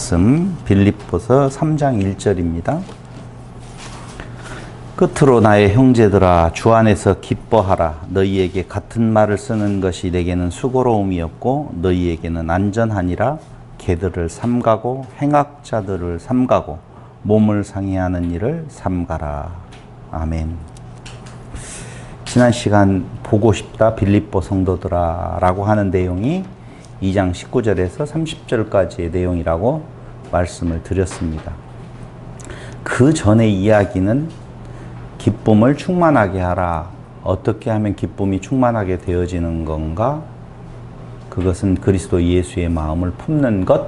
말씀 빌립보서 3장 1절입니다. 끝으로 나의 형제들아 주 안에서 기뻐하라. 너희에게 같은 말을 쓰는 것이 내게는 수고로움이었고 너희에게는 안전하니라. 개들을 삼가고 행악자들을 삼가고 몸을 상해하는 일을 삼가라. 아멘. 지난 시간 보고 싶다 빌립보 성도들아 라고 하는 내용이 2장 19절에서 30절까지의 내용이라고 말씀을 드렸습니다. 그 전의 이야기는 기쁨을 충만하게 하라. 어떻게 하면 기쁨이 충만하게 되어지는 건가? 그것은 그리스도 예수의 마음을 품는 것.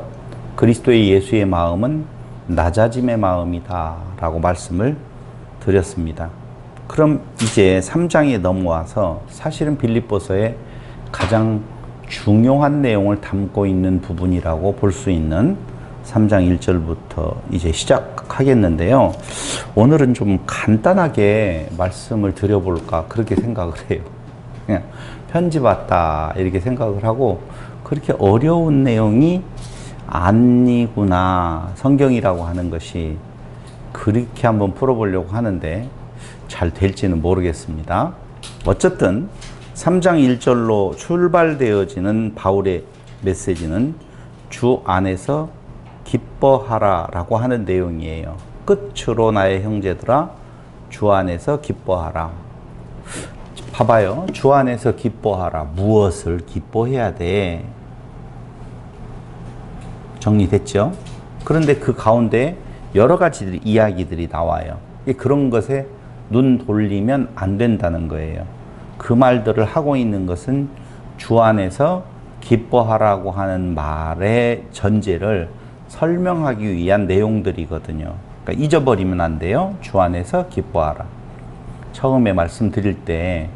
그리스도의 예수의 마음은 낮아짐의 마음이다 라고 말씀을 드렸습니다. 그럼 이제 3장에 넘어와서 사실은 빌립보서의 가장 중요한 내용을 담고 있는 부분이라고 볼 수 있는 3장 1절부터 이제 시작하겠는데요. 오늘은 좀 간단하게 말씀을 드려볼까 그렇게 생각을 해요. 그냥 편지 받다 이렇게 생각을 하고 그렇게 어려운 내용이 아니구나. 성경이라고 하는 것이 그렇게 한번 풀어보려고 하는데 잘 될지는 모르겠습니다. 어쨌든 3장 1절로 출발되어지는 바울의 메시지는 주 안에서 기뻐하라 라고 하는 내용이에요. 끝으로 나의 형제들아 주 안에서 기뻐하라. 봐봐요. 주 안에서 기뻐하라. 무엇을 기뻐해야 돼? 정리됐죠? 그런데 그 가운데 여러 가지 이야기들이 나와요. 그런 것에 눈 돌리면 안 된다는 거예요. 그 말들을 하고 있는 것은 주 안에서 기뻐하라고 하는 말의 전제를 설명하기 위한 내용들이거든요. 그러니까 잊어버리면 안 돼요. 주 안에서 기뻐하라. 처음에 말씀드릴 때,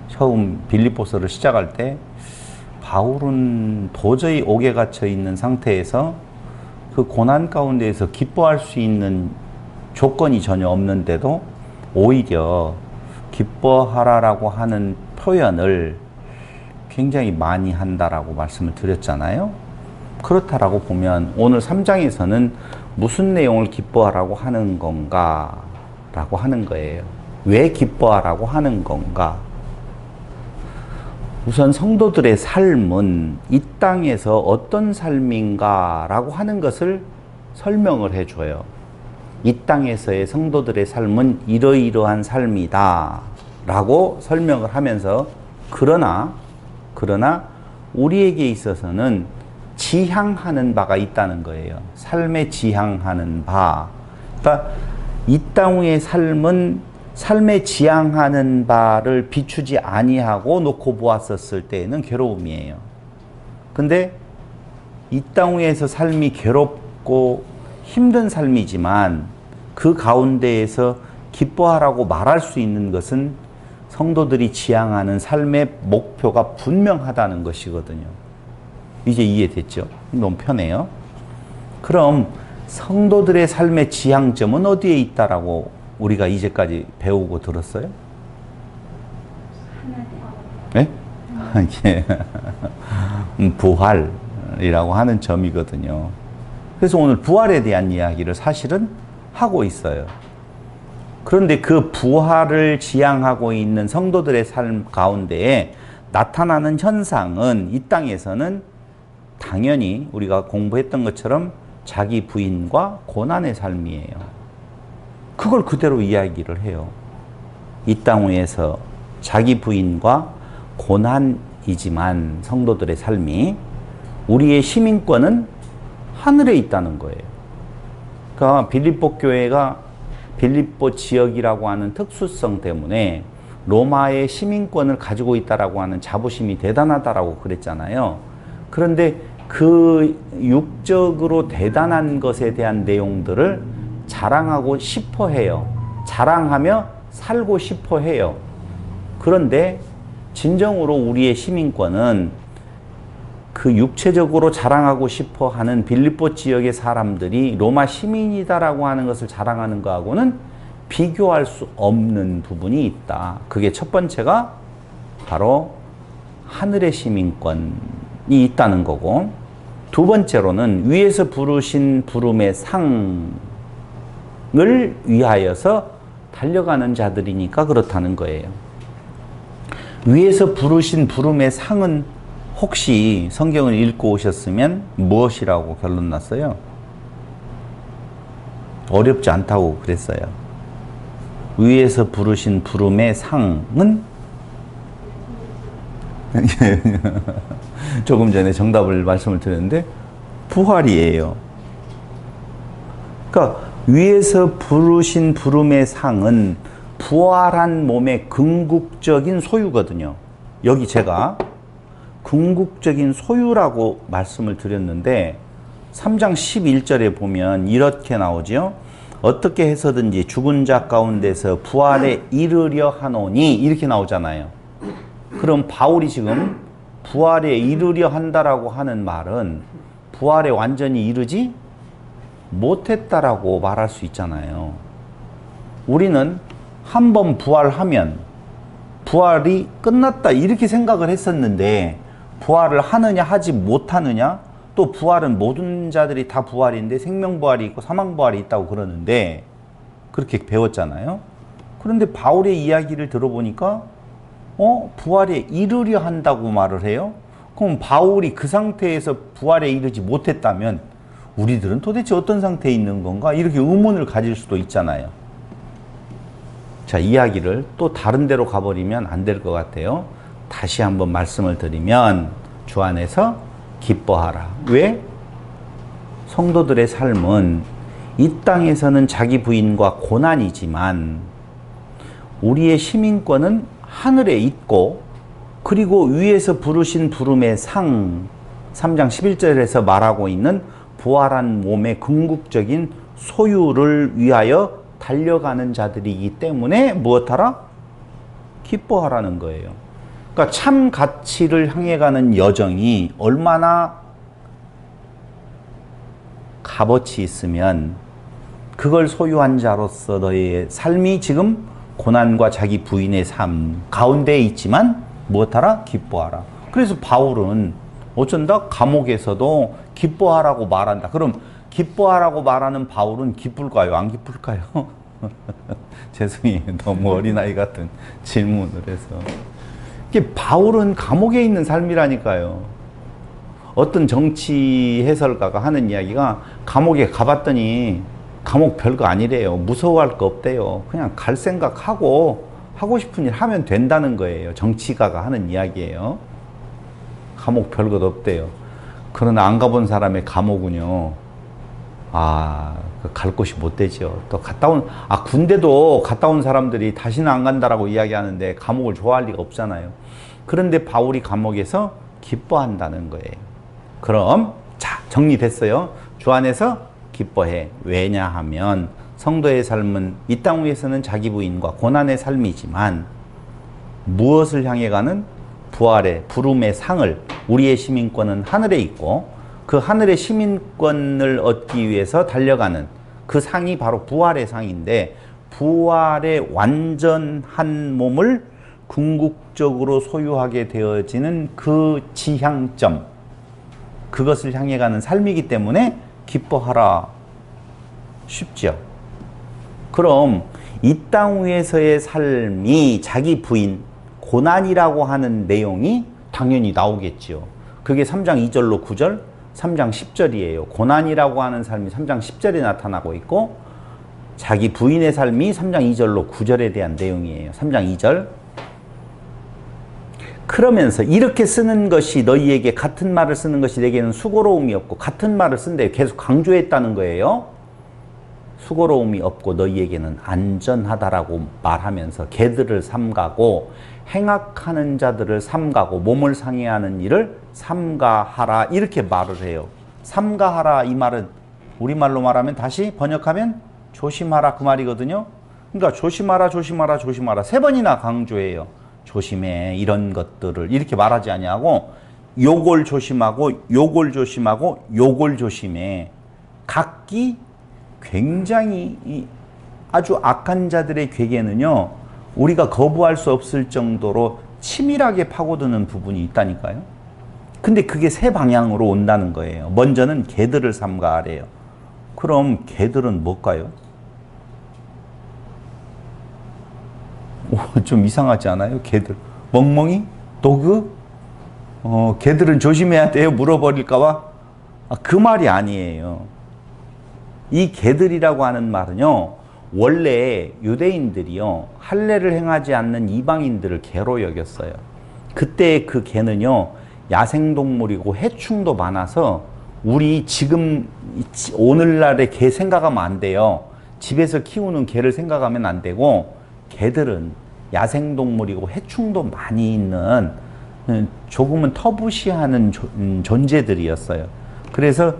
처음 빌립보서를 시작할 때 바울은 도저히 옥에 갇혀 있는 상태에서 그 고난 가운데에서 기뻐할 수 있는 조건이 전혀 없는데도 오히려 기뻐하라라고 하는 표현을 굉장히 많이 한다라고 말씀을 드렸잖아요. 그렇다라고 보면 오늘 3장에서는 무슨 내용을 기뻐하라고 하는 건가 라고 하는 거예요. 왜 기뻐하라고 하는 건가? 우선 성도들의 삶은 이 땅에서 어떤 삶인가 라고 하는 것을 설명을 해줘요. 이 땅에서의 성도들의 삶은 이러이러한 삶이다 라고 설명을 하면서 그러나 우리에게 있어서는 지향하는 바가 있다는 거예요. 삶에 지향하는 바. 그러니까 이 땅의 삶은 삶에 지향하는 바를 비추지 아니하고 놓고 보았었을 때에는 괴로움이에요. 근데 이 땅 위에서 삶이 괴롭고 힘든 삶이지만 그 가운데에서 기뻐하라고 말할 수 있는 것은 성도들이 지향하는 삶의 목표가 분명하다는 것이거든요. 이제 이해됐죠? 너무 편해요. 그럼 성도들의 삶의 지향점은 어디에 있다라고 우리가 이제까지 배우고 들었어요? 네? 부활이라고 하는 점이거든요. 그래서 오늘 부활에 대한 이야기를 사실은 하고 있어요. 그런데 그 부활을 지향하고 있는 성도들의 삶 가운데에 나타나는 현상은 이 땅에서는 당연히 우리가 공부했던 것처럼 자기 부인과 고난의 삶이에요. 그걸 그대로 이야기를 해요. 이 땅 위에서 자기 부인과 고난이지만 성도들의 삶이 우리의 시민권은 하늘에 있다는 거예요. 그러니까 빌립보 교회가 빌립보 지역이라고 하는 특수성 때문에 로마의 시민권을 가지고 있다라고 하는 자부심이 대단하다라고 그랬잖아요. 그런데 그 육적으로 대단한 것에 대한 내용들을 자랑하고 싶어 해요. 자랑하며 살고 싶어 해요. 그런데 진정으로 우리의 시민권은 그 육체적으로 자랑하고 싶어 하는 빌립보 지역의 사람들이 로마 시민이다라고 하는 것을 자랑하는 것하고는 비교할 수 없는 부분이 있다. 그게 첫 번째가 바로 하늘의 시민권이 있다는 거고, 두 번째로는 위에서 부르신 부름의 상을 위하여서 달려가는 자들이니까 그렇다는 거예요. 위에서 부르신 부름의 상은 혹시 성경을 읽고 오셨으면 무엇이라고 결론 났어요? 어렵지 않다고 그랬어요. 위에서 부르신 부름의 상은 조금 전에 정답을 말씀을 드렸는데 부활이에요. 그러니까 위에서 부르신 부름의 상은 부활한 몸의 궁극적인 소유거든요. 여기 제가 궁극적인 소유라고 말씀을 드렸는데 3장 11절에 보면 이렇게 나오죠. 어떻게 해서든지 죽은 자 가운데서 부활에 이르려 하노니 이렇게 나오잖아요. 그럼 바울이 지금 부활에 이르려 한다라고 하는 말은 부활에 완전히 이르지 못했다라고 말할 수 있잖아요. 우리는 한번 부활하면 부활이 끝났다 이렇게 생각을 했었는데 부활을 하느냐 하지 못하느냐, 또 부활은 모든 자들이 다 부활인데 생명부활이 있고 사망부활이 있다고 그러는데 그렇게 배웠잖아요. 그런데 바울의 이야기를 들어보니까 부활에 이르려 한다고 말을 해요. 그럼 바울이 그 상태에서 부활에 이르지 못했다면 우리들은 도대체 어떤 상태에 있는 건가? 이렇게 의문을 가질 수도 있잖아요. 자, 이야기를 또 다른 데로 가버리면 안 될 것 같아요. 다시 한번 말씀을 드리면 주 안에서 기뻐하라. 왜? 성도들의 삶은 이 땅에서는 자기 부인과 고난이지만 우리의 시민권은 하늘에 있고, 그리고 위에서 부르신 부름의 상 3장 11절에서 말하고 있는 부활한 몸의 궁극적인 소유를 위하여 달려가는 자들이기 때문에 무엇하라? 기뻐하라는 거예요. 그러니까 참 가치를 향해 가는 여정이 얼마나 값어치 있으면 그걸 소유한 자로서 너의 삶이 지금 고난과 자기 부인의 삶 가운데에 있지만 무엇하라? 기뻐하라. 그래서 바울은 어쩐다? 감옥에서도 기뻐하라고 말한다. 그럼 기뻐하라고 말하는 바울은 기쁠까요? 안 기쁠까요? 죄송해요. 너무 어린아이 같은 질문을 해서. 이게 바울은 감옥에 있는 삶이라니까요. 어떤 정치 해설가가 하는 이야기가 감옥에 가봤더니 감옥 별거 아니래요. 무서워할 거 없대요. 그냥 갈 생각하고 하고 싶은 일 하면 된다는 거예요. 정치가가 하는 이야기예요. 감옥 별것 없대요. 그러나 안 가본 사람의 감옥은요, 갈 곳이 못 되죠. 또 군대도 갔다 온 사람들이 다시는 안 간다라고 이야기하는데 감옥을 좋아할 리가 없잖아요. 그런데 바울이 감옥에서 기뻐한다는 거예요. 그럼, 자, 정리됐어요. 주 안에서 기뻐해. 왜냐하면 성도의 삶은 이 땅 위에서는 자기 부인과 고난의 삶이지만 무엇을 향해 가는? 부활의 부름의 상을, 우리의 시민권은 하늘에 있고 그 하늘의 시민권을 얻기 위해서 달려가는 그 상이 바로 부활의 상인데, 부활의 완전한 몸을 궁극적으로 소유하게 되어지는 그 지향점, 그것을 향해 가는 삶이기 때문에 기뻐하라. 쉽죠? 그럼 이 땅 위에서의 삶이 자기 부인, 고난이라고 하는 내용이 당연히 나오겠죠. 그게 3장 2절로 9절, 3장 10절이에요. 고난이라고 하는 삶이 3장 10절에 나타나고 있고 자기 부인의 삶이 3장 2절로 9절에 대한 내용이에요. 3장 2절. 그러면서 이렇게 쓰는 것이 너희에게, 같은 말을 쓰는 것이 내게는 수고로움이 없고, 같은 말을 쓴데 계속 강조했다는 거예요. 수고로움이 없고 너희에게는 안전하다라고 말하면서 개들을 삼가고 행악하는 자들을 삼가고 몸을 상해하는 일을 삼가하라, 이렇게 말을 해요. 삼가하라, 이 말은 우리말로 말하면, 다시 번역하면 조심하라, 그 말이거든요. 그러니까 조심하라, 조심하라, 조심하라 3번이나 강조해요. 조심해, 이런 것들을 이렇게 말하지 아니하고 요걸 조심하고 요걸 조심하고 요걸 조심해. 각기 굉장히 아주 악한 자들의 괴계는요, 우리가 거부할 수 없을 정도로 치밀하게 파고드는 부분이 있다니까요. 근데 그게 세 방향으로 온다는 거예요. 먼저는 개들을 삼가하래요. 그럼 개들은 뭘까요? 오, 좀 이상하지 않아요? 개들. 멍멍이? 도그? 개들은 조심해야 돼요. 물어버릴까봐? 그 말이 아니에요. 이 개들이라고 하는 말은요, 원래 유대인들이요, 할례를 행하지 않는 이방인들을 개로 여겼어요. 그때 그 개는요, 야생동물이고 해충도 많아서 우리 지금 오늘날의 개 생각하면 안 돼요. 집에서 키우는 개를 생각하면 안 되고, 개들은 야생동물이고 해충도 많이 있는 조금은 터부시하는 존재들이었어요. 그래서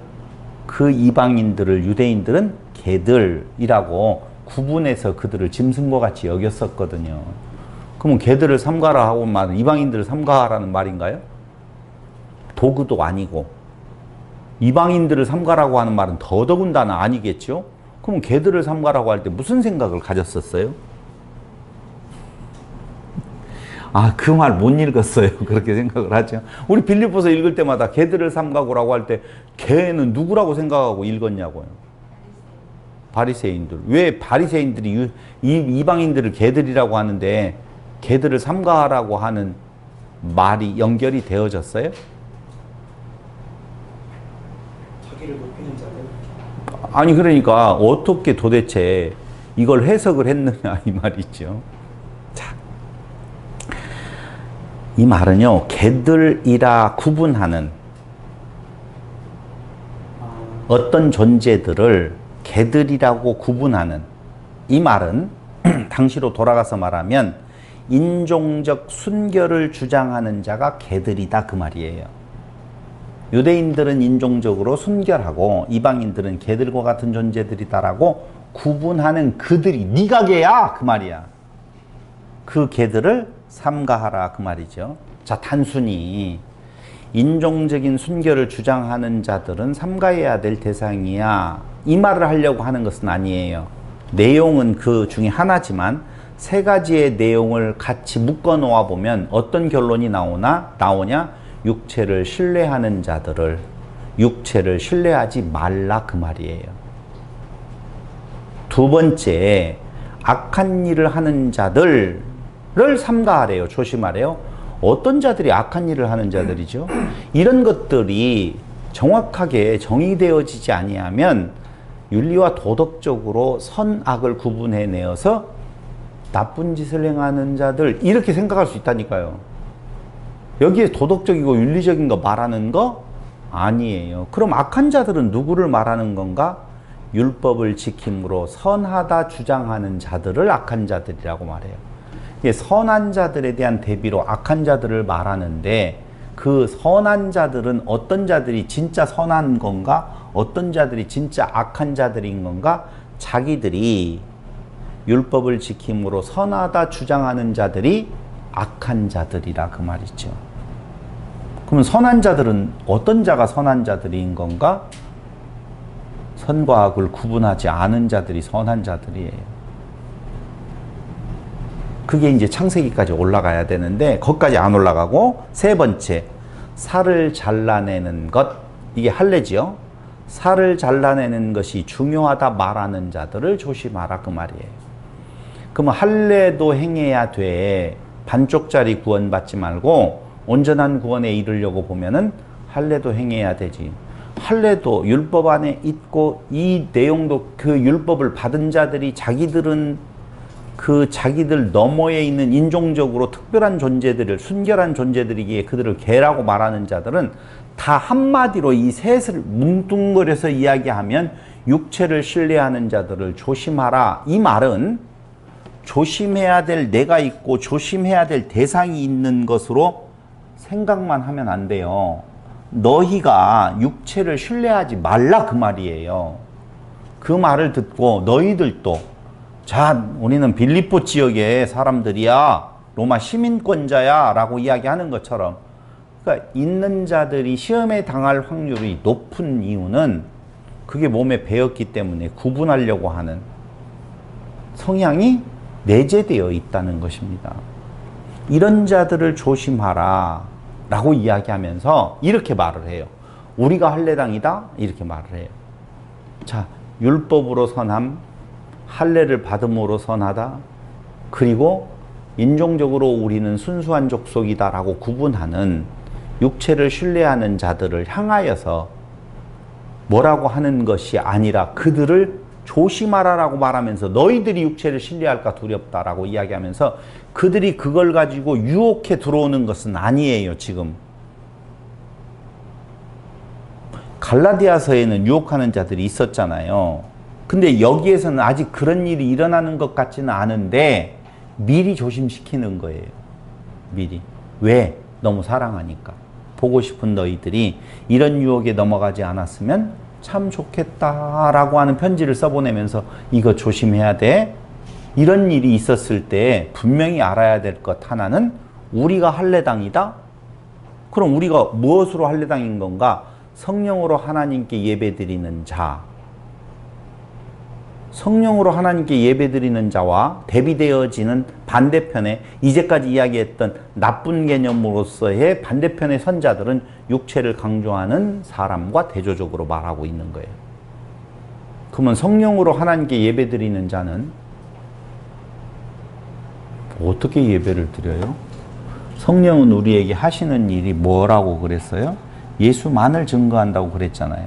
그 이방인들을 유대인들은 개들이라고 구분해서 그들을 짐승과 같이 여겼었거든요. 그러면 개들을 삼가라 하고 말은 이방인들을 삼가라는 말인가요? 도구도 아니고 이방인들을 삼가라고 하는 말은 더더군다나 아니겠죠? 그럼 개들을 삼가라고 할 때 무슨 생각을 가졌었어요? 그 말 못 읽었어요. 그렇게 생각을 하죠. 우리 빌립보서 읽을 때마다 개들을 삼가고라고 할 때 개는 누구라고 생각하고 읽었냐고요. 바리새인들. 왜 바리새인들이 이방인들을 개들이라고 하는데 개들을 삼가라고 하는 말이 연결이 되어졌어요? 자기를 높이는 자들. 아니 그러니까 어떻게 도대체 이걸 해석을 했느냐 이 말이죠. 자, 이 말은요, 개들이라 구분하는 어떤 존재들을 개들이라고 구분하는 이 말은 당시로 돌아가서 말하면 인종적 순결을 주장하는 자가 개들이다 그 말이에요. 유대인들은 인종적으로 순결하고 이방인들은 개들과 같은 존재들이다라고 구분하는 그들이 네가 개야 그 말이야. 그 개들을 삼가하라 그 말이죠. 자, 단순히 인종적인 순결을 주장하는 자들은 삼가해야 될 대상이야 이 말을 하려고 하는 것은 아니에요. 내용은 그 중에 하나지만 세 가지의 내용을 같이 묶어 놓아 보면 어떤 결론이 나오냐? 육체를 신뢰하는 자들을 육체를 신뢰하지 말라 그 말이에요. 두 번째, 악한 일을 하는 자들을 삼가하래요. 조심하래요. 어떤 자들이 악한 일을 하는 자들이죠? 이런 것들이 정확하게 정의되어지지 아니하면 윤리와 도덕적으로 선악을 구분해내어서 나쁜 짓을 행하는 자들 이렇게 생각할 수 있다니까요. 여기에 도덕적이고 윤리적인 거 말하는 거 아니에요. 그럼 악한 자들은 누구를 말하는 건가? 율법을 지킴으로 선하다 주장하는 자들을 악한 자들이라고 말해요. 이게 선한 자들에 대한 대비로 악한 자들을 말하는데 그 선한 자들은 어떤 자들이 진짜 선한 건가? 어떤 자들이 진짜 악한 자들인 건가? 자기들이 율법을 지킴으로 선하다 주장하는 자들이 악한 자들이라 그 말이죠. 그러면 선한 자들은 어떤 자가 선한 자들인 건가? 선과 악을 구분하지 않은 자들이 선한 자들이에요. 그게 이제 창세기까지 올라가야 되는데 거기까지 안 올라가고 세 번째, 살을 잘라내는 것 이게 할례지요. 살을 잘라내는 것이 중요하다 말하는 자들을 조심하라 그 말이에요. 그러면 할례도 행해야 돼. 반쪽짜리 구원 받지 말고 온전한 구원에 이르려고 보면은 할례도 행해야 되지. 할례도 율법 안에 있고 이 내용도 그 율법을 받은 자들이 자기들은 그 자기들 너머에 있는 인종적으로 특별한 존재들을 순결한 존재들이기에 그들을 개라고 말하는 자들은 다 한마디로 이 셋을 뭉뚱거려서 이야기하면 육체를 신뢰하는 자들을 조심하라. 이 말은 조심해야 될 내가 있고 조심해야 될 대상이 있는 것으로 생각만 하면 안 돼요. 너희가 육체를 신뢰하지 말라 그 말이에요. 그 말을 듣고 너희들도 자, 우리는 빌립보 지역의 사람들이야, 로마 시민권자야 라고 이야기하는 것처럼, 그러니까 있는 자들이 시험에 당할 확률이 높은 이유는 그게 몸에 배었기 때문에 구분하려고 하는 성향이 내재되어 있다는 것입니다. 이런 자들을 조심하라. 라고 이야기하면서 이렇게 말을 해요. 우리가 할례당이다 이렇게 말을 해요. 자, 율법으로 선함, 할례를 받음으로 선하다, 그리고 인종적으로 우리는 순수한 족속이다 라고 구분하는 육체를 신뢰하는 자들을 향하여서 뭐라고 하는 것이 아니라 그들을 조심하라라고 말하면서 너희들이 육체를 신뢰할까 두렵다라고 이야기하면서 그들이 그걸 가지고 유혹해 들어오는 것은 아니에요. 지금 갈라디아서에는 유혹하는 자들이 있었잖아요. 근데 여기에서는 아직 그런 일이 일어나는 것 같지는 않은데 미리 조심시키는 거예요. 미리. 왜? 너무 사랑하니까. 보고 싶은 너희들이 이런 유혹에 넘어가지 않았으면 참 좋겠다라고 하는 편지를 써보내면서 이거 조심해야 돼. 이런 일이 있었을 때 분명히 알아야 될 것 하나는 우리가 할례당이다. 그럼 우리가 무엇으로 할례당인 건가? 성령으로 하나님께 예배드리는 자. 성령으로 하나님께 예배드리는 자와 대비되어지는 반대편에 이제까지 이야기했던 나쁜 개념으로서의 반대편의 선자들은 육체를 강조하는 사람과 대조적으로 말하고 있는 거예요. 그러면 성령으로 하나님께 예배드리는 자는 어떻게 예배를 드려요? 성령은 우리에게 하시는 일이 뭐라고 그랬어요? 예수만을 증거한다고 그랬잖아요.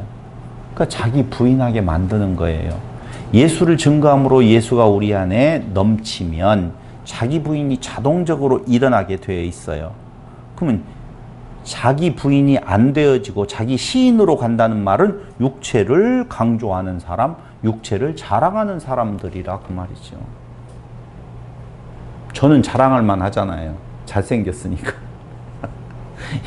그러니까 자기 부인하게 만드는 거예요. 예수를 증거함으로 예수가 우리 안에 넘치면 자기 부인이 자동적으로 일어나게 되어 있어요. 그러면 자기 부인이 안 되어지고 자기 시인으로 간다는 말은 육체를 강조하는 사람, 육체를 자랑하는 사람들이라 그 말이죠. 저는 자랑할 만 하잖아요. 잘생겼으니까.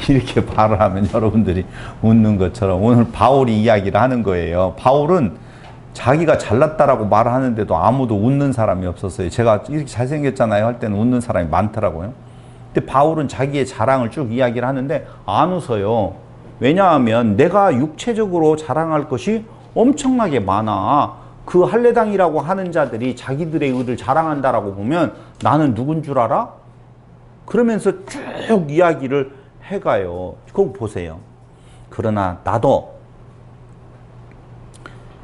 이렇게 말을 하면 여러분들이 웃는 것처럼 오늘 바울이 이야기를 하는 거예요. 바울은 자기가 잘났다라고 말하는데도 아무도 웃는 사람이 없었어요. 제가 이렇게 잘생겼잖아요 할 때는 웃는 사람이 많더라고요. 근데 바울은 자기의 자랑을 쭉 이야기를 하는데 안 웃어요. 왜냐하면 내가 육체적으로 자랑할 것이 엄청나게 많아. 그 할례당이라고 하는 자들이 자기들의 의를 자랑한다라고 보면 나는 누군 줄 알아? 그러면서 쭉 이야기를 해가요. 그거 보세요. 그러나 나도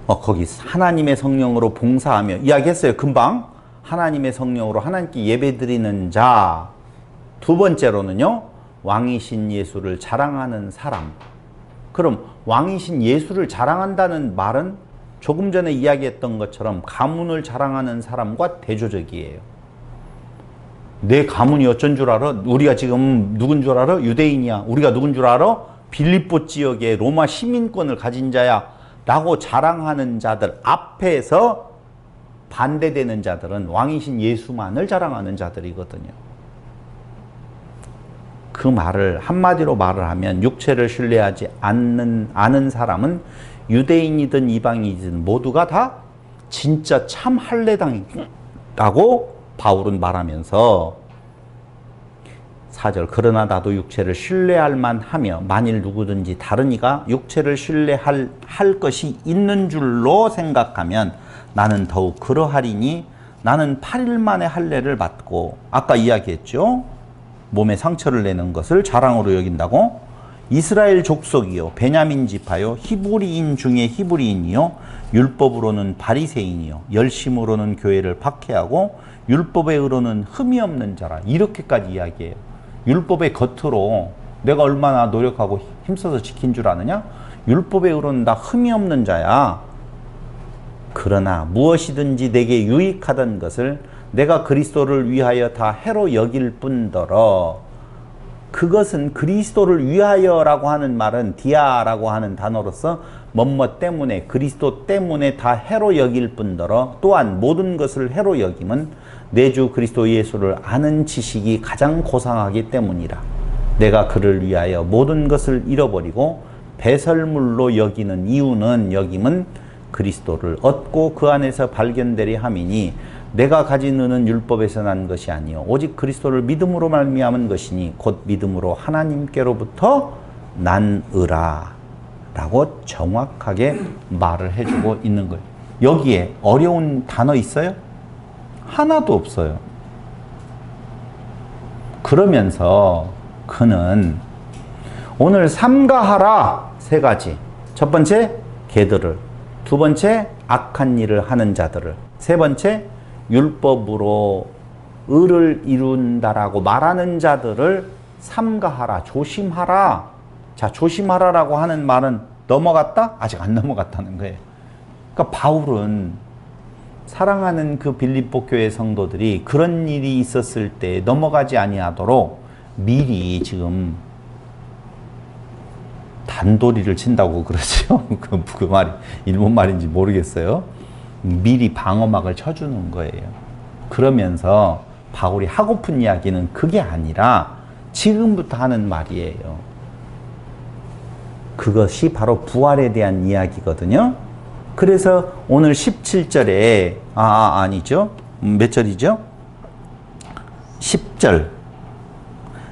거기 하나님의 성령으로 봉사하며 이야기했어요. 금방 하나님의 성령으로 하나님께 예배드리는 자. 두 번째로는요, 왕이신 예수를 자랑하는 사람. 그럼 왕이신 예수를 자랑한다는 말은 조금 전에 이야기했던 것처럼 가문을 자랑하는 사람과 대조적이에요. 내 가문이 어쩐 줄 알아? 우리가 지금 누군 줄 알아? 유대인이야. 우리가 누군 줄 알아? 빌립보 지역의 로마 시민권을 가진 자야 라고 자랑하는 자들 앞에서 반대되는 자들은 왕이신 예수만을 자랑하는 자들이거든요. 그 말을 한마디로 말을 하면 육체를 신뢰하지 않은 사람은 유대인이든 이방인이든 모두가 다 진짜 참 할례당이라고 바울은 말하면서 4절 그러나 나도 육체를 신뢰할 만하며 만일 누구든지 다른 이가 육체를 신뢰할 것이 있는 줄로 생각하면 나는 더욱 그러하리니 나는 8일 만에 할례를 받고 아까 이야기했죠. 몸에 상처를 내는 것을 자랑으로 여긴다고. 이스라엘 족속이요 베냐민 지파요 히브리인 중에 히브리인이요 율법으로는 바리새인이요 열심으로는 교회를 박해하고 율법의 의로는 흠이 없는 자라. 이렇게까지 이야기해요. 율법의 겉으로 내가 얼마나 노력하고 힘써서 지킨 줄 아느냐? 율법의 의로는 다 흠이 없는 자야. 그러나 무엇이든지 내게 유익하던 것을 내가 그리스도를 위하여 다 해로 여길 뿐더러 그것은 그리스도를 위하여라고 하는 말은 디아라고 하는 단어로서 뭐뭐 때문에 그리스도 때문에 다 해로 여길 뿐더러 또한 모든 것을 해로 여김은 내 주 그리스도 예수를 아는 지식이 가장 고상하기 때문이라. 내가 그를 위하여 모든 것을 잃어버리고 배설물로 여기는 이유는 여김은 그리스도를 얻고 그 안에서 발견되려 함이니 내가 가진 의는 율법에서 난 것이 아니요 오직 그리스도를 믿음으로 말미암은 것이니 곧 믿음으로 하나님께로부터 난 의라 라고 정확하게 말을 해주고 있는 거예요. 여기에 어려운 단어 있어요? 하나도 없어요. 그러면서 그는 오늘 삼가하라 세 가지. 첫 번째 개들을, 두 번째 악한 일을 하는 자들을, 세 번째 율법으로 의를 이룬다라고 말하는 자들을 삼가하라, 조심하라. 자, 조심하라라고 하는 말은 넘어갔다? 아직 안 넘어갔다는 거예요. 그러니까 바울은 사랑하는 그 빌립보 교회 성도들이 그런 일이 있었을 때 넘어가지 아니하도록 미리 지금 단도리를 친다고 그러죠. 그 말이 일본 말인지 모르겠어요. 미리 방어막을 쳐주는 거예요. 그러면서 바울이 하고픈 이야기는 그게 아니라 지금부터 하는 말이에요. 그것이 바로 부활에 대한 이야기거든요. 그래서 오늘 17절에 아니죠. 몇 절이죠? 10절.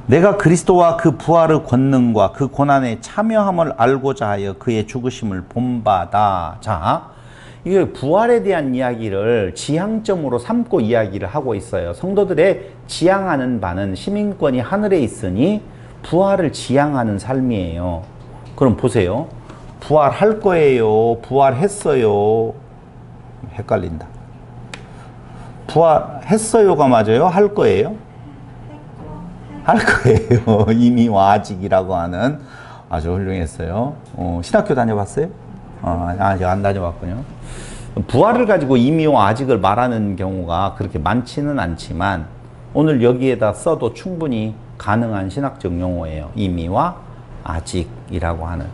내가 그리스도와 그 부활의 권능과 그 고난의 참여함을 알고자 하여 그의 죽으심을 본받아. 자, 이게 부활에 대한 이야기를 지향점으로 삼고 이야기를 하고 있어요. 성도들의 지향하는 바는 시민권이 하늘에 있으니 부활을 지향하는 삶이에요. 그럼 보세요. 부활할 거예요? 부활했어요? 헷갈린다. 부활했어요가 맞아요? 할 거예요? 할 거예요. 이미와 아직이라고 하는 아주 훌륭했어요. 신학교 다녀봤어요? 아직 안 다녀봤군요. 부활을 가지고 이미와 아직을 말하는 경우가 그렇게 많지는 않지만 오늘 여기에다 써도 충분히 가능한 신학적 용어예요. 이미와 아직이라고 하는.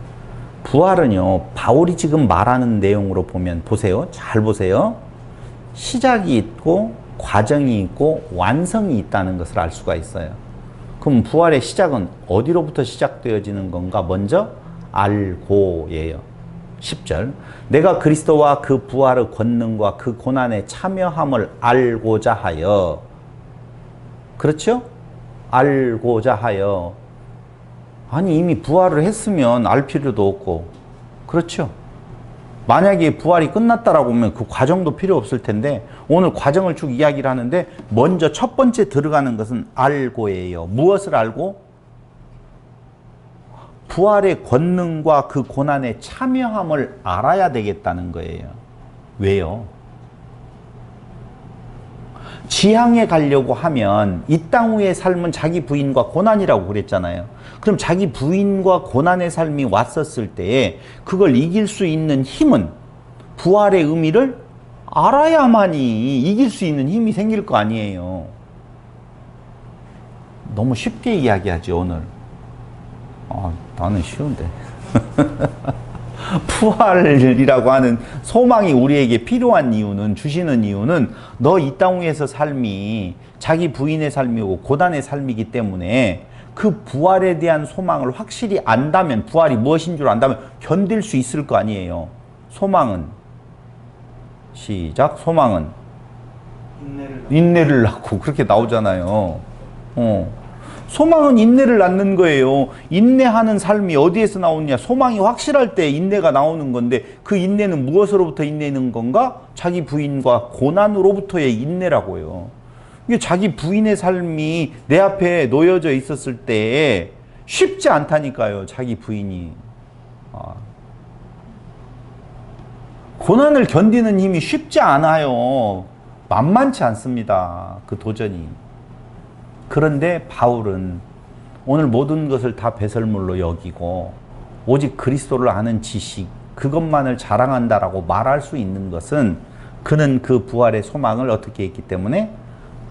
부활은요, 바울이 지금 말하는 내용으로 보면 보세요. 잘 보세요. 시작이 있고 과정이 있고 완성이 있다는 것을 알 수가 있어요. 그럼 부활의 시작은 어디로부터 시작되어지는 건가? 먼저 알고예요. 10절. 내가 그리스도와 그 부활의 권능과 그 고난에 참여함을 알고자 하여. 그렇죠? 알고자 하여. 아니 이미 부활을 했으면 알 필요도 없고. 그렇죠? 만약에 부활이 끝났다라고 하면 그 과정도 필요 없을 텐데 오늘 과정을 쭉 이야기를 하는데 먼저 첫 번째 들어가는 것은 알고예요. 무엇을 알고? 부활의 권능과 그 고난에 참여함을 알아야 되겠다는 거예요. 왜요? 지향에 가려고 하면 이 땅 위의 삶은 자기 부인과 고난이라고 그랬잖아요. 그럼 자기 부인과 고난의 삶이 왔었을 때에 그걸 이길 수 있는 힘은 부활의 의미를 알아야만이 이길 수 있는 힘이 생길 거 아니에요. 너무 쉽게 이야기하죠, 오늘. 나는 쉬운데. 부활이라고 하는 소망이 우리에게 필요한 이유는, 주시는 이유는 너 이 땅 위에서 삶이 자기 부인의 삶이고 고난의 삶이기 때문에 그 부활에 대한 소망을 확실히 안다면, 부활이 무엇인 줄 안다면 견딜 수 있을 거 아니에요. 소망은 시작. 소망은 인내를 낳고 그렇게 나오잖아요. 소망은 인내를 낳는 거예요. 인내하는 삶이 어디에서 나오느냐? 소망이 확실할 때 인내가 나오는 건데 그 인내는 무엇으로부터 인내는 건가? 자기 부인과 고난으로부터의 인내라고요. 이게 자기 부인의 삶이 내 앞에 놓여져 있었을 때 쉽지 않다니까요. 자기 부인이. 고난을 견디는 힘이 쉽지 않아요. 만만치 않습니다. 그 도전이. 그런데 바울은 오늘 모든 것을 다 배설물로 여기고 오직 그리스도를 아는 지식, 그것만을 자랑한다라고 말할 수 있는 것은 그는 그 부활의 소망을 어떻게 했기 때문에?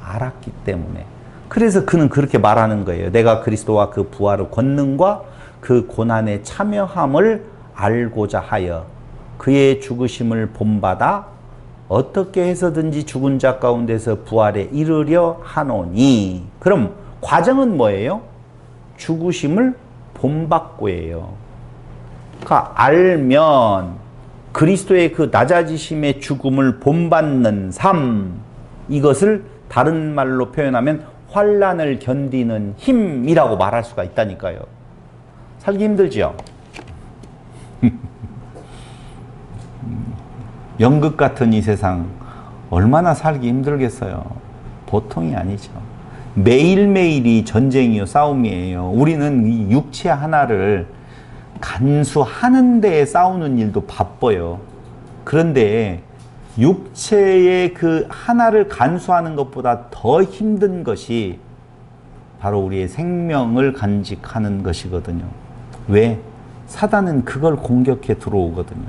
알았기 때문에. 그래서 그는 그렇게 말하는 거예요. 내가 그리스도와 그 부활의 권능과 그 고난의 참여함을 알고자 하여 그의 죽으심을 본받아 어떻게 해서든지 죽은 자 가운데서 부활에 이르려 하노니. 그럼 과정은 뭐예요? 죽으심을 본받고예요. 그러니까 알면 그리스도의 그 낮아지심의 죽음을 본받는 삶, 이것을 다른 말로 표현하면 환난을 견디는 힘이라고 말할 수가 있다니까요. 살기 힘들지요? 연극 같은 이 세상 얼마나 살기 힘들겠어요. 보통이 아니죠. 매일매일이 전쟁이요, 싸움이에요. 우리는 이 육체 하나를 간수하는 데에 싸우는 일도 바빠요. 그런데 육체의 그 하나를 간수하는 것보다 더 힘든 것이 바로 우리의 생명을 간직하는 것이거든요. 왜? 사단은 그걸 공격해 들어오거든요.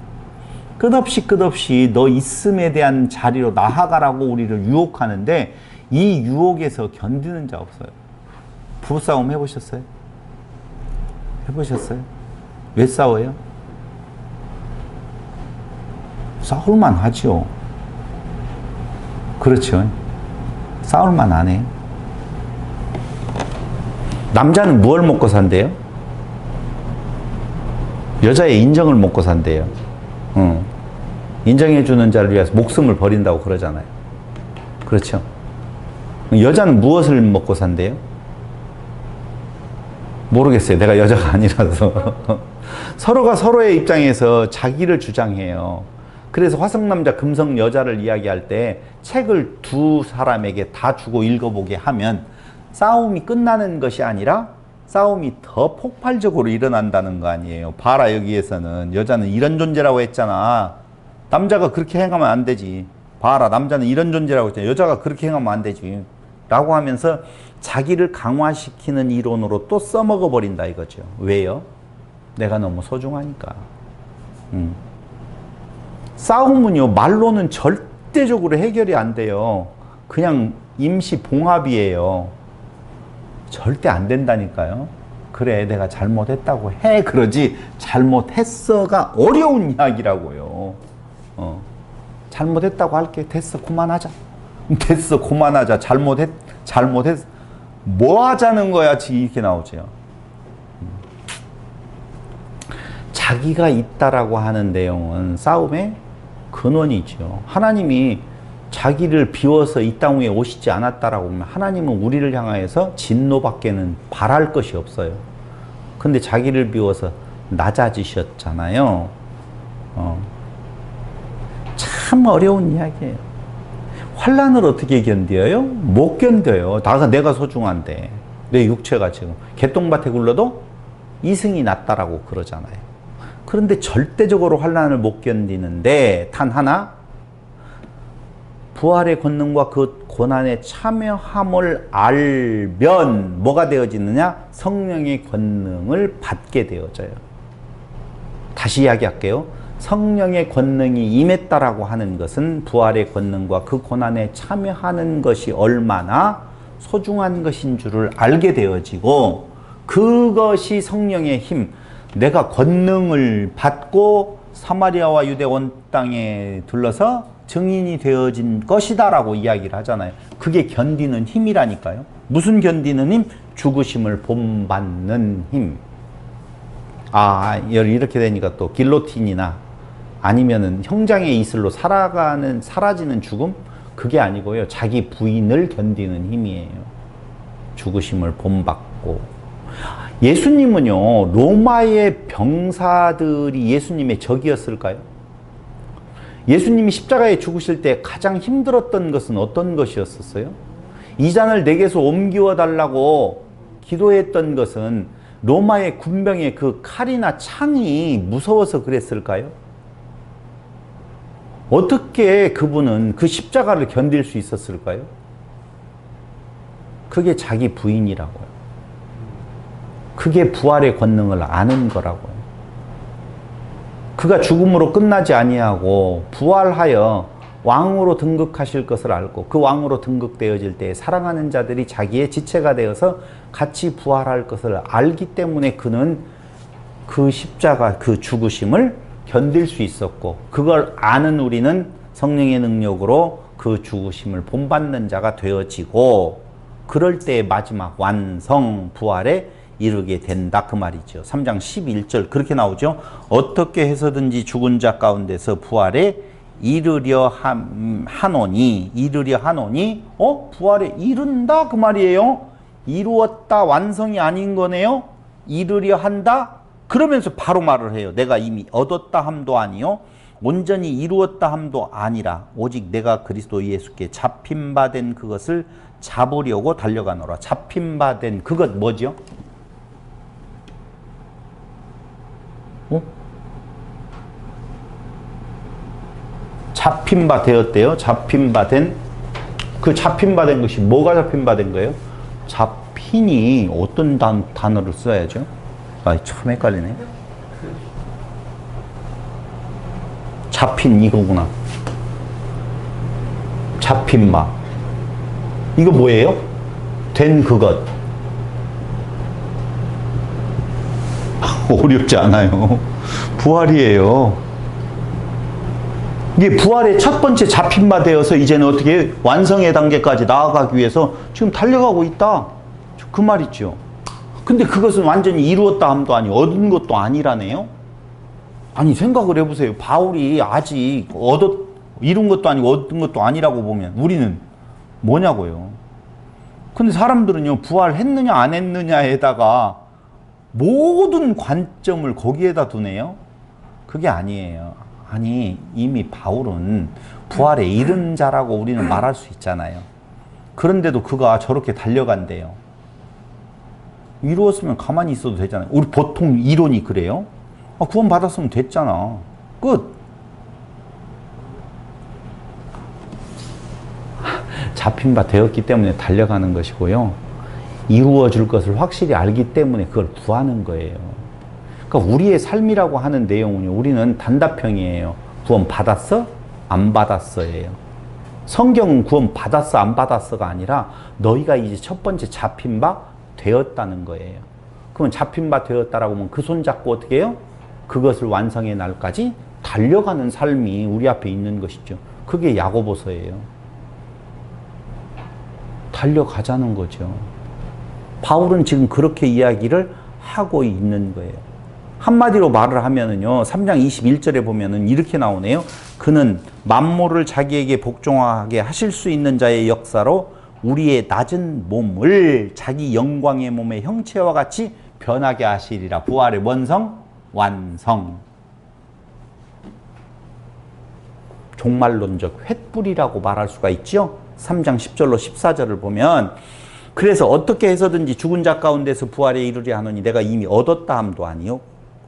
끝없이 너 있음에 대한 자리로 나아가라고 우리를 유혹하는데 이 유혹에서 견디는 자 없어요. 부부싸움 해보셨어요? 해보셨어요? 왜 싸워요? 싸울만 하죠. 그렇죠. 싸울만 안 해요. 남자는 무엇을 먹고 산대요? 여자의 인정을 먹고 산대요. 인정해주는 자를 위해서 목숨을 버린다고 그러잖아요. 그렇죠. 여자는 무엇을 먹고 산대요? 모르겠어요. 내가 여자가 아니라서. 서로가 서로의 입장에서 자기를 주장해요. 그래서 화성남자 금성여자를 이야기할 때 책을 두 사람에게 다 주고 읽어보게 하면 싸움이 끝나는 것이 아니라 싸움이 더 폭발적으로 일어난다는 거 아니에요. 봐라, 여기에서는 여자는 이런 존재라고 했잖아. 남자가 그렇게 행하면 안 되지. 봐라, 남자는 이런 존재라고 했잖아. 여자가 그렇게 행하면 안 되지. 라고 하면서 자기를 강화시키는 이론으로 또 써먹어 버린다 이거죠. 왜요? 내가 너무 소중하니까. 싸움은요, 말로는 절대적으로 해결이 안 돼요. 그냥 임시 봉합이에요. 절대 안 된다니까요. 그래, 내가 잘못했다고 해. 그러지, 잘못했어가 어려운 이야기라고요. 잘못했다고 할게. 됐어, 그만하자. 됐어, 그만하자. 잘못했, 뭐 하자는 거야? 지금 이렇게 나오죠. 자기가 있다라고 하는 내용은 싸움의 근원이죠. 하나님이 자기를 비워서 이 땅 위에 오시지 않았다라고 하면 하나님은 우리를 향하여서 진노밖에는 바랄 것이 없어요. 근데 자기를 비워서 낮아지셨잖아요. 참 어려운 이야기예요. 환난을 어떻게 견뎌요? 못 견뎌요. 내가 소중한데. 내 육체가 지금 개똥밭에 굴러도 이승이 낫다라고 그러잖아요. 그런데 절대적으로 환난을 못 견디는데 단 하나, 부활의 권능과 그 고난에 참여함을 알면 뭐가 되어지느냐? 성령의 권능을 받게 되어져요. 다시 이야기할게요. 성령의 권능이 임했다라고 하는 것은 부활의 권능과 그 고난에 참여하는 것이 얼마나 소중한 것인 줄을 알게 되어지고, 그것이 성령의 힘, 내가 권능을 받고 사마리아와 유대 온 땅에 둘러서 증인이 되어진 것이다 라고 이야기를 하잖아요. 그게 견디는 힘이라니까요. 무슨 견디는 힘? 죽으심을 본받는 힘. 이렇게 되니까 또 길로틴이나 아니면은 형장의 이슬로 사라지는 죽음? 그게 아니고요. 자기 부인을 견디는 힘이에요. 죽으심을 본받고. 예수님은요, 로마의 병사들이 예수님의 적이었을까요? 예수님이 십자가에 죽으실 때 가장 힘들었던 것은 어떤 것이었었어요? 이 잔을 내게서 옮겨 달라고 기도했던 것은 로마의 군병의 그 칼이나 창이 무서워서 그랬을까요? 어떻게 그분은 그 십자가를 견딜 수 있었을까요? 그게 자기 부인이라고요. 그게 부활의 권능을 아는 거라고요. 그가 죽음으로 끝나지 아니하고 부활하여 왕으로 등극하실 것을 알고, 그 왕으로 등극되어질 때 사랑하는 자들이 자기의 지체가 되어서 같이 부활할 것을 알기 때문에 그는 그 십자가, 그 죽으심을 견딜 수 있었고, 그걸 아는 우리는 성령의 능력으로 그 죽으심을 본받는 자가 되어지고, 그럴 때 마지막 완성 부활에 이르게 된다 그 말이죠. 3장 11절 그렇게 나오죠. 어떻게 해서든지 죽은 자 가운데서 부활에 이르려 하노니, 부활에 이른다 그 말이에요. 이루었다, 완성이 아닌 거네요. 이르려 한다. 그러면서 바로 말을 해요. 내가 이미 얻었다 함도 아니요 온전히 이루었다 함도 아니라 오직 내가 그리스도 예수께 잡힌 바 된 그것을 잡으려고 달려가노라. 잡힌 바 된 그것 뭐죠? 잡힌 바 되었대요. 잡힌 바 된, 그 잡힌 바 된 것이 뭐가 잡힌 바 된 거예요? 잡힌이 어떤 단어를 써야죠? 아, 참 헷갈리네. 잡힌 이거구나. 잡힌 바. 이거 뭐예요? 된 그것. 어렵지 않아요. 부활이에요. 이게 부활의 첫 번째 잡힌 바 되어서 이제는 어떻게 완성의 단계까지 나아가기 위해서 지금 달려가고 있다. 그 말이죠. 근데 그것은 완전히 이루었다 함도 아니고 얻은 것도 아니라네요. 아니 생각을 해보세요. 바울이 아직 이룬 것도 아니고 얻은 것도 아니라고 보면 우리는 뭐냐고요. 근데 사람들은요, 부활했느냐 안 했느냐에다가 모든 관점을 거기에다 두네요. 그게 아니에요. 아니 이미 바울은 부활에 이른 자라고 우리는 말할 수 있잖아요. 그런데도 그가 저렇게 달려간대요. 이루었으면 가만히 있어도 되잖아요. 우리 보통 이론이 그래요. 구원 받았으면 됐잖아. 끝. 잡힌 바 되었기 때문에 달려가는 것이고요. 이루어질 것을 확실히 알기 때문에 그걸 구하는 거예요. 그러니까 우리의 삶이라고 하는 내용은요, 우리는 단답형이에요. 구원 받았어? 안 받았어예요. 성경은 구원 받았어? 안 받았어가 아니라 너희가 이제 첫 번째 잡힌 바 되었다는 거예요. 그러면 잡힌 바 되었다라고 하면 그 손 잡고 어떻게 해요? 그것을 완성의 날까지 달려가는 삶이 우리 앞에 있는 것이죠. 그게 야고보서예요. 달려가자는 거죠. 바울은 지금 그렇게 이야기를 하고 있는 거예요. 한마디로 말을 하면은요, 3장 21절에 보면은 이렇게 나오네요. 그는 만물을 자기에게 복종하게 하실 수 있는 자의 역사로 우리의 낮은 몸을 자기 영광의 몸의 형체와 같이 변하게 하시리라. 부활의 원성, 완성. 종말론적 횃불이라고 말할 수가 있죠. 3장 10절로 14절을 보면, 그래서 어떻게 해서든지 죽은 자 가운데서 부활에 이르려 하노니 내가 이미 얻었다 함도 아니요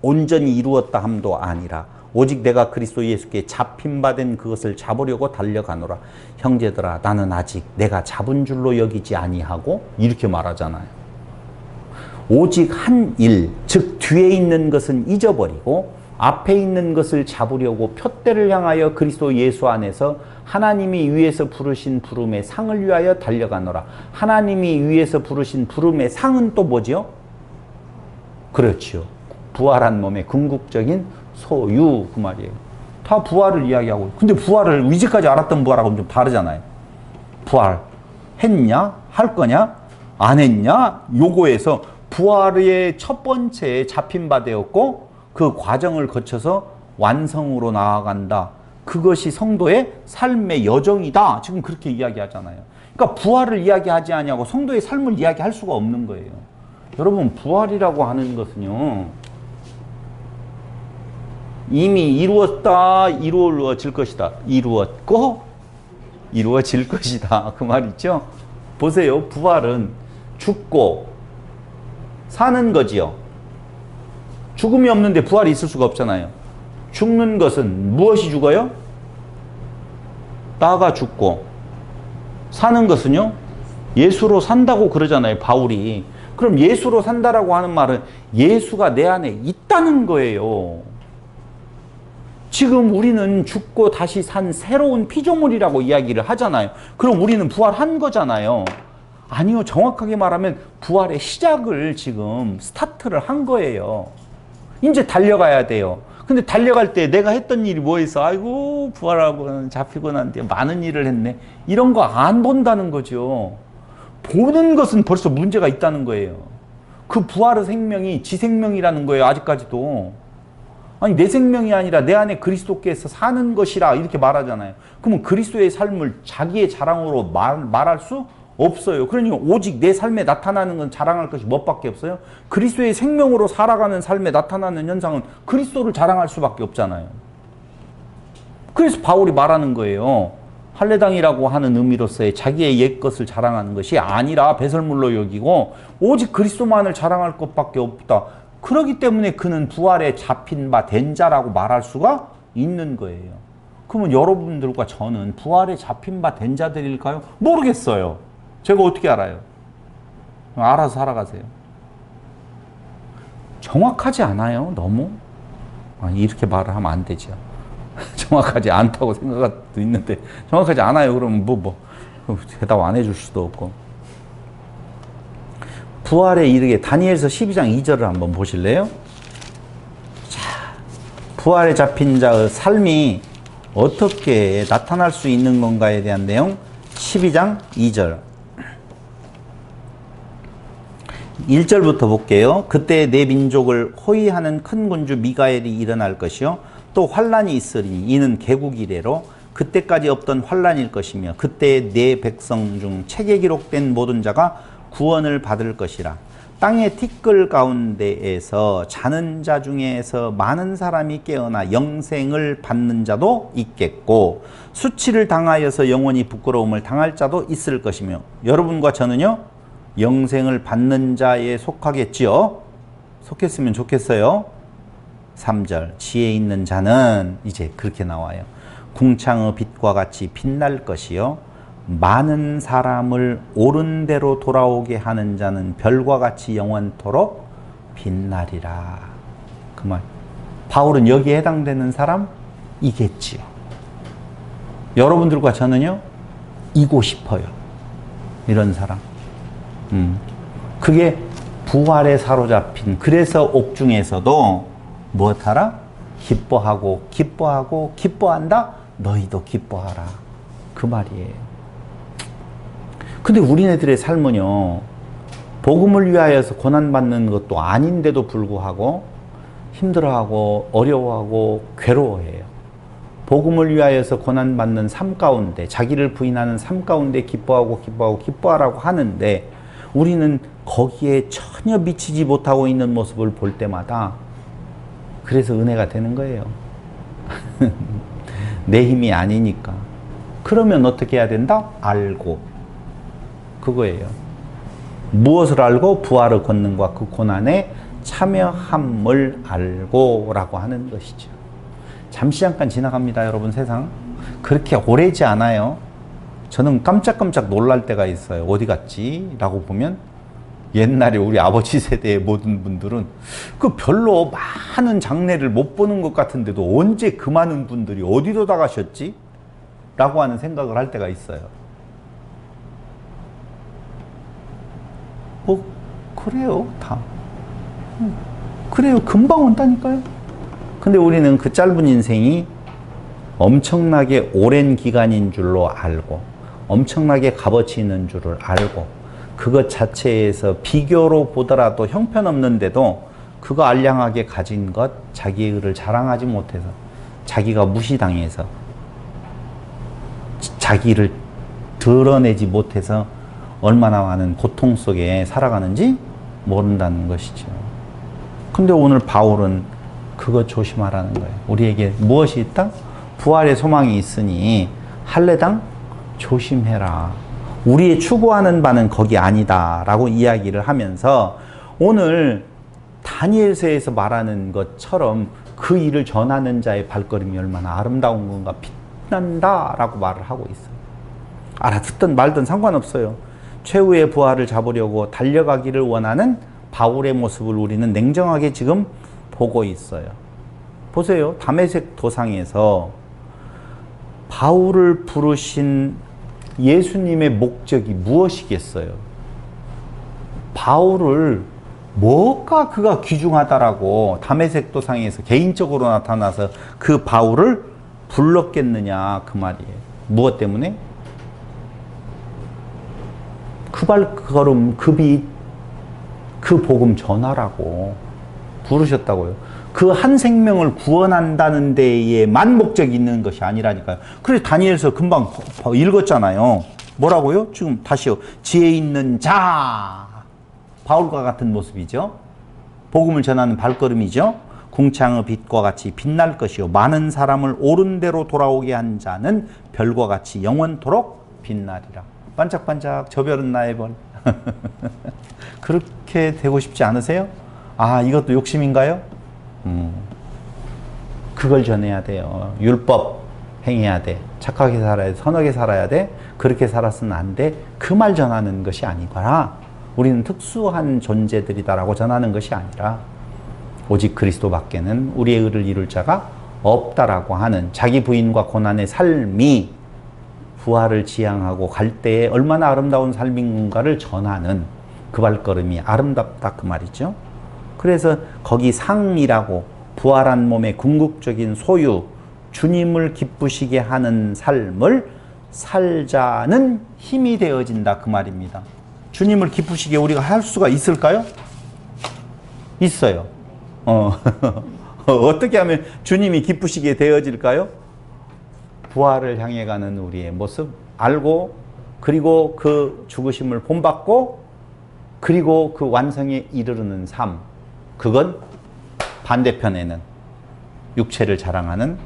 온전히 이루었다 함도 아니라 오직 내가 그리스도 예수께 잡힌 바 된 그것을 잡으려고 달려가노라. 형제들아, 나는 아직 내가 잡은 줄로 여기지 아니하고, 이렇게 말하잖아요. 오직 한 일, 즉 뒤에 있는 것은 잊어버리고 앞에 있는 것을 잡으려고 표대를 향하여 그리스도 예수 안에서 하나님이 위에서 부르신 부름의 상을 위하여 달려가노라. 하나님이 위에서 부르신 부름의 상은 또 뭐죠? 그렇죠. 부활한 몸의 궁극적인 소유, 그 말이에요. 다 부활을 이야기하고. 근데 부활을 이제까지 알았던 부활하고는 좀 다르잖아요. 부활 했냐? 할 거냐? 안 했냐? 요거에서 부활의 첫 번째 잡힌 바 되었고 그 과정을 거쳐서 완성으로 나아간다. 그것이 성도의 삶의 여정이다. 지금 그렇게 이야기하잖아요. 그러니까 부활을 이야기하지 아니하고 성도의 삶을 이야기할 수가 없는 거예요. 여러분, 부활이라고 하는 것은요, 이미 이루었다, 이루어질 것이다. 이루었고 이루어질 것이다. 그 말 있죠? 보세요. 부활은 죽고 사는 거지요. 죽음이 없는데 부활이 있을 수가 없잖아요. 죽는 것은 무엇이 죽어요? 나가 죽고, 사는 것은요, 예수로 산다고 그러잖아요, 바울이. 그럼 예수로 산다라고 하는 말은 예수가 내 안에 있다는 거예요. 지금 우리는 죽고 다시 산 새로운 피조물이라고 이야기를 하잖아요. 그럼 우리는 부활한 거잖아요. 아니요, 정확하게 말하면 부활의 시작을 지금 스타트를 한 거예요. 이제 달려가야 돼요. 근데 달려갈 때 내가 했던 일이 뭐였어? 아이고, 부활하고 잡히고 난 뒤에 많은 일을 했네. 이런 거 안 본다는 거죠. 보는 것은 벌써 문제가 있다는 거예요. 그 부활의 생명이 지 생명이라는 거예요, 아직까지도. 아니, 내 생명이 아니라 내 안에 그리스도께서 사는 것이라 이렇게 말하잖아요. 그러면 그리스도의 삶을 자기의 자랑으로 말할 수 없어요. 그러니까 오직 내 삶에 나타나는 건 자랑할 것이 무엇밖에 없어요? 그리스도의 생명으로 살아가는 삶에 나타나는 현상은 그리스도를 자랑할 수밖에 없잖아요. 그래서 바울이 말하는 거예요. 할례당이라고 하는 의미로서의 자기의 옛것을 자랑하는 것이 아니라 배설물로 여기고 오직 그리스도만을 자랑할 것밖에 없다. 그렇기 때문에 그는 부활에 잡힌 바 된 자라고 말할 수가 있는 거예요. 그러면 여러분들과 저는 부활에 잡힌 바 된 자들일까요? 모르겠어요. 제가 어떻게 알아요? 알아서 살아가세요. 정확하지 않아요, 너무? 이렇게 말을 하면 안 되죠. 정확하지 않다고 생각할 수도 있는데 정확하지 않아요. 그러면 대답 안 해줄 수도 없고. 부활에 이르게 다니엘서 12장 2절을 한번 보실래요? 자, 부활에 잡힌 자의 삶이 어떻게 나타날 수 있는 건가에 대한 내용 12장 2절 1절부터 볼게요. 그때 내 민족을 호위하는 큰 군주 미가엘이 일어날 것이요 또 환란이 있으리니 이는 개국 이래로 그때까지 없던 환란일 것이며 그때 내 백성 중 책에 기록된 모든 자가 구원을 받을 것이라. 땅의 티끌 가운데에서 자는 자 중에서 많은 사람이 깨어나 영생을 받는 자도 있겠고 수치를 당하여서 영원히 부끄러움을 당할 자도 있을 것이며 여러분과 저는요 영생을 받는 자에 속하겠지요. 속했으면 좋겠어요. 3절 지혜 있는 자는 이제 그렇게 나와요. 궁창의 빛과 같이 빛날 것이요 많은 사람을 옳은 대로 돌아오게 하는 자는 별과 같이 영원토록 빛나리라. 그 말. 바울은 여기에 해당되는 사람이겠지요. 여러분들과 저는요 이고 싶어요. 이런 사람. 그게 부활에 사로잡힌 그래서 옥중에서도 무엇하라? 기뻐하고 기뻐하고 기뻐한다? 너희도 기뻐하라. 그 말이에요. 근데 우리네들의 삶은요 복음을 위하여서 고난받는 것도 아닌데도 불구하고 힘들어하고 어려워하고 괴로워해요. 복음을 위하여서 고난받는 삶 가운데 자기를 부인하는 삶 가운데 기뻐하고 기뻐하고 기뻐하라고 하는데 우리는 거기에 전혀 미치지 못하고 있는 모습을 볼 때마다 그래서 은혜가 되는 거예요. 내 힘이 아니니까. 그러면 어떻게 해야 된다? 알고. 그거예요. 무엇을 알고? 부활의 권능과 그 고난에 참여함을 알고 라고 하는 것이죠. 잠시 잠깐 지나갑니다, 여러분. 세상 그렇게 오래지 않아요. 저는 깜짝깜짝 놀랄 때가 있어요. 어디 갔지? 라고 보면 옛날에 우리 아버지 세대의 모든 분들은 그 별로 많은 장례를 못 보는 것 같은데도 언제 그 많은 분들이 어디로 다 가셨지? 라고 하는 생각을 할 때가 있어요. 그래요, 다. 그래요, 금방 온다니까요. 근데 우리는 그 짧은 인생이 엄청나게 오랜 기간인 줄로 알고 엄청나게 값어치 있는 줄을 알고 그것 자체에서 비교로 보더라도 형편없는데도 그거 알량하게 가진 것 자기의 의를 자랑하지 못해서 자기가 무시당해서 자기를 드러내지 못해서 얼마나 많은 고통 속에 살아가는지 모른다는 것이죠. 근데 오늘 바울은 그거 조심하라는 거예요. 우리에게 무엇이 있다? 부활의 소망이 있으니 할례당 조심해라. 우리의 추구하는 바는 거기 아니다 라고 이야기를 하면서 오늘 다니엘서에서 말하는 것처럼 그 일을 전하는 자의 발걸음이 얼마나 아름다운 건가 빛난다 라고 말을 하고 있어요. 알아듣든 말든 상관없어요. 최후의 부활을 잡으려고 달려가기를 원하는 바울의 모습을 우리는 냉정하게 지금 보고 있어요. 보세요. 다메섹 도상에서 바울을 부르신 예수님의 목적이 무엇이겠어요? 바울을 뭐가 그가 귀중하다라고 다메섹 도상에서 개인적으로 나타나서 그 바울을 불렀겠느냐 그 말이에요. 무엇 때문에? 그 발걸음 그 빛 그 복음 전하라고 부르셨다고요. 그 한 생명을 구원한다는 데에만 목적이 있는 것이 아니라니까요. 그래서 다니엘서 금방 읽었잖아요. 뭐라고요? 지금 다시요. 지혜 있는 자. 바울과 같은 모습이죠. 복음을 전하는 발걸음이죠. 궁창의 빛과 같이 빛날 것이요 많은 사람을 옳은 대로 돌아오게 한 자는 별과 같이 영원토록 빛나리라. 반짝반짝 저 별은 나의 별. 그렇게 되고 싶지 않으세요? 아, 이것도 욕심인가요? 그걸 전해야 돼요. 율법 행해야 돼. 착하게 살아야 돼. 선하게 살아야 돼. 그렇게 살았으면 안 돼. 그 말 전하는 것이 아니거나 우리는 특수한 존재들이다라고 전하는 것이 아니라 오직 그리스도밖에는 우리의 의를 이룰 자가 없다라고 하는 자기 부인과 고난의 삶이 부활을 지향하고 갈 때에 얼마나 아름다운 삶인가를 전하는 그 발걸음이 아름답다 그 말이죠. 그래서 거기 상이라고 부활한 몸의 궁극적인 소유 주님을 기쁘시게 하는 삶을 살자는 힘이 되어진다 그 말입니다. 주님을 기쁘시게 우리가 할 수가 있을까요? 있어요. 어떻게 하면 주님이 기쁘시게 되어질까요? 부활을 향해 가는 우리의 모습 알고 그리고 그 죽으심을 본받고 그리고 그 완성에 이르르는 삶 그건 반대편에는 육체를 자랑하는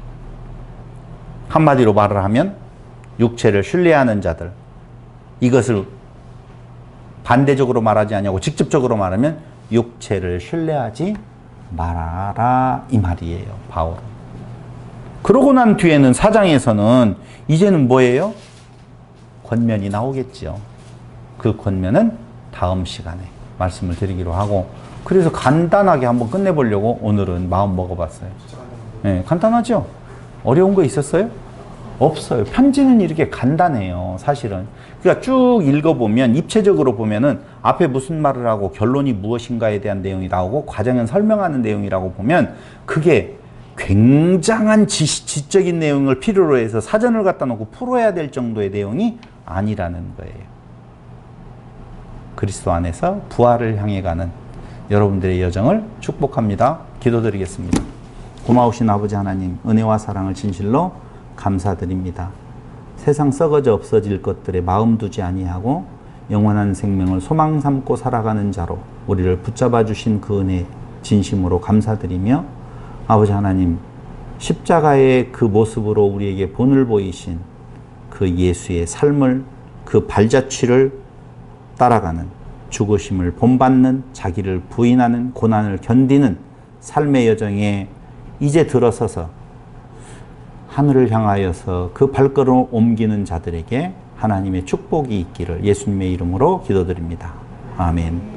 한마디로 말을 하면 육체를 신뢰하는 자들 이것을 반대적으로 말하지 않냐고 직접적으로 말하면 육체를 신뢰하지 말아라 이 말이에요. 바울은. 그러고 난 뒤에는 4장에서는 이제는 뭐예요? 권면이 나오겠죠. 그 권면은 다음 시간에 말씀을 드리기로 하고 그래서 간단하게 한번 끝내보려고 오늘은 마음 먹어봤어요. 네, 간단하죠? 어려운 거 있었어요? 없어요. 편지는 이렇게 간단해요. 사실은. 그러니까 쭉 읽어보면 입체적으로 보면은 앞에 무슨 말을 하고 결론이 무엇인가에 대한 내용이 나오고 과정은 설명하는 내용이라고 보면 그게 굉장한 지적인 내용을 필요로 해서 사전을 갖다 놓고 풀어야 될 정도의 내용이 아니라는 거예요. 그리스도 안에서 부활을 향해 가는 여러분들의 여정을 축복합니다. 기도드리겠습니다. 고마우신 아버지 하나님, 은혜와 사랑을 진실로 감사드립니다. 세상 썩어져 없어질 것들에 마음 두지 아니하고 영원한 생명을 소망 삼고 살아가는 자로 우리를 붙잡아 주신 그 은혜 진심으로 감사드리며 아버지 하나님, 십자가의 그 모습으로 우리에게 본을 보이신 그 예수의 삶을 그 발자취를 따라가는 죽으심을 본받는 자기를 부인하는 고난을 견디는 삶의 여정에 이제 들어서서 하늘을 향하여서 그 발걸음을 옮기는 자들에게 하나님의 축복이 있기를 예수님의 이름으로 기도드립니다. 아멘.